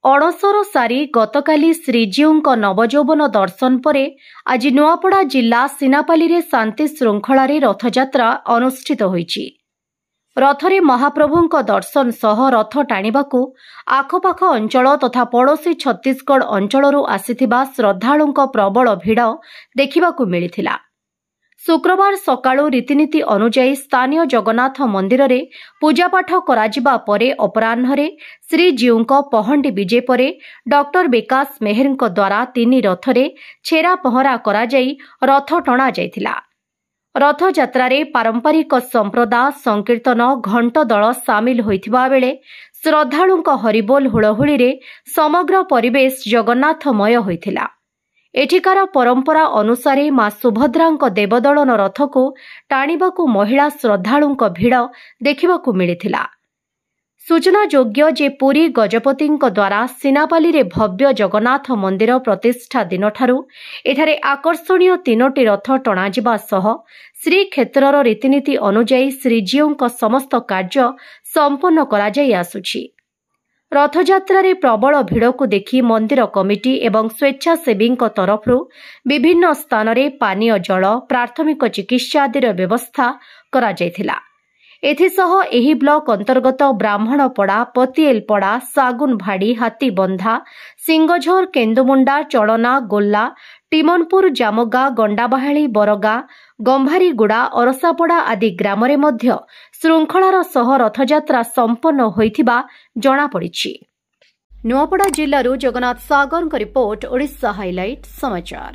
ଅଣସର ସାରି ଗତକାଲି ଶ୍ରୀଜୀଉଙ୍କ ନବଯୌବନ ଦର୍ଶନ ପରେ ଆଜି ନୂଆପଡ଼ା ଜିଲ୍ଲା ସିନାପାଲିରେ ଶାନ୍ତି ଶୃଙ୍ଖଳାରେ ରଥଯାତ୍ରା ଅନୁଷ୍ଠିତ ହୋଇଛି। ରଥରେ ମହାପ୍ରଭୁଙ୍କ ଦର୍ଶନ ସହ ରଥ ଟାଣିବାକୁ ଆଖପାଖ ଅଞ୍ଚଳ ତଥା ପଡ଼ୋଶୀ ଛତିଶଗଡ଼ ଅଞ୍ଚଳରୁ ଆସିଥିବା ଶ୍ରଦ୍ଧାଳୁଙ୍କ ପ୍ରବଳ ଭିଡ଼ ଦେଖିବାକୁ ମିଳିଥିଲା। ଶୁକ୍ରବାର ସକାଳୁ ରୀତିନୀତି ଅନୁଯାୟୀ ସ୍ଥାନୀୟ ଜଗନ୍ନାଥ ମନ୍ଦିରରେ ପୂଜାପାଠ କରାଯିବା ପରେ ଅପରାହ୍ନରେ ଶ୍ରୀଜୀଉଙ୍କ ପହଣ୍ଡି ବିଜେ ପରେ ଡକ୍ଟର ବିକାଶ ମେହେରଙ୍କ ଦ୍ୱାରା 3 ରଥରେ ଛେରା ପହଁରା କରାଯାଇ ରଥ ଟଣାଯାଇଥିଲା। ରଥଯାତ୍ରାରେ ପାରମ୍ପରିକ ସମ୍ପ୍ରଦାୟ ସଂକୀର୍ତ୍ତନ ଘଣ୍ଟ ଦଳ ସାମିଲ ହୋଇଥିବା ବେଳେ ଶ୍ରଦ୍ଧାଳୁଙ୍କ ହରିବୋଲ ହୁଳହୁଳିରେ ସମଗ୍ର ପରିବେଶ ଜଗନ୍ନାଥମୟ ହୋଇଥିଲା। ଏଠିକାର ପରମ୍ପରା ଅନୁସାରେ ମା ସୁଭଦ୍ରାଙ୍କ ଦେବଦଳନ ରଥକୁ ଟାଣିବାକୁ ମହିଳା ଶ୍ରଦ୍ଧାଳୁଙ୍କ ଭିଡ଼ ଦେଖିବାକୁ ମିଳିଥିଲା। ସୂଚନାଯୋଗ୍ୟ ଯେ ପୁରୀ ଗଜପତିଙ୍କ ଦ୍ୱାରା ସିନାପାଲିରେ ଭବ୍ୟ ଜଗନ୍ନାଥ ମନ୍ଦିର ପ୍ରତିଷ୍ଠା ଦିନଠାରୁ ଏଠାରେ ଆକର୍ଷଣୀୟ 3ଟି ରଥ ଟଣାଯିବା ସହ ଶ୍ରୀକ୍ଷେତ୍ରର ରୀତିନୀତି ଅନୁଯାୟୀ ଶ୍ରୀଜୀଉଙ୍କ ସମସ୍ତ କାର୍ଯ୍ୟ ସମ୍ପନ୍ନ କରାଯାଇ ଆସୁଛି। ରଥଯାତ୍ରାରେ ପ୍ରବଳ ଭିଡ଼କୁ ଦେଖି ମନ୍ଦିର କମିଟି ଏବଂ ସ୍ୱେଚ୍ଛାସେବୀଙ୍କ ତରଫରୁ ବିଭିନ୍ନ ସ୍ଥାନରେ ପାନୀୟ ଜଳ, ପ୍ରାଥମିକ ଚିକିତ୍ସା ଆଦିର ବ୍ୟବସ୍ଥା କରାଯାଇଥିଲା। ଏଥିସହ ଏହି ବ୍ଲକ ଅନ୍ତର୍ଗତ ବ୍ରାହ୍ମଣପଡ଼ା, ପତିଏଲପଡ଼ା, ସାଗୁନଭାଡ଼ି, ହାତୀବନ୍ଧା, ସିଂଗଝର, କେନ୍ଦୁମୁଣ୍ଡା, ଚଳନା, ଗୋଲା, ଟିମନପୁର, ଜାମଗାଁ, ଗଣ୍ଡାବାହାଳି, ବରଗାଁ, ଗମ୍ଭାରୀଗୁଡ଼ା, ଅରସାପଡ଼ା ଆଦି ଗ୍ରାମରେ ମଧ୍ୟ ଶୃଙ୍ଖଳାର ସହ ରଥଯାତ୍ରା ସମ୍ପନ୍ନ ହୋଇଥିବା ଜଣାପଡ଼ିଛି। ନୂଆପଡ଼ା ଜିଲ୍ଲାରୁ ଜଗନ୍ନାଥ ସାଗରଙ୍କ ରିପୋର୍ଟ, ଓଡ଼ିଶା ହାଇଲାଇଟ୍ ସମାଚାର।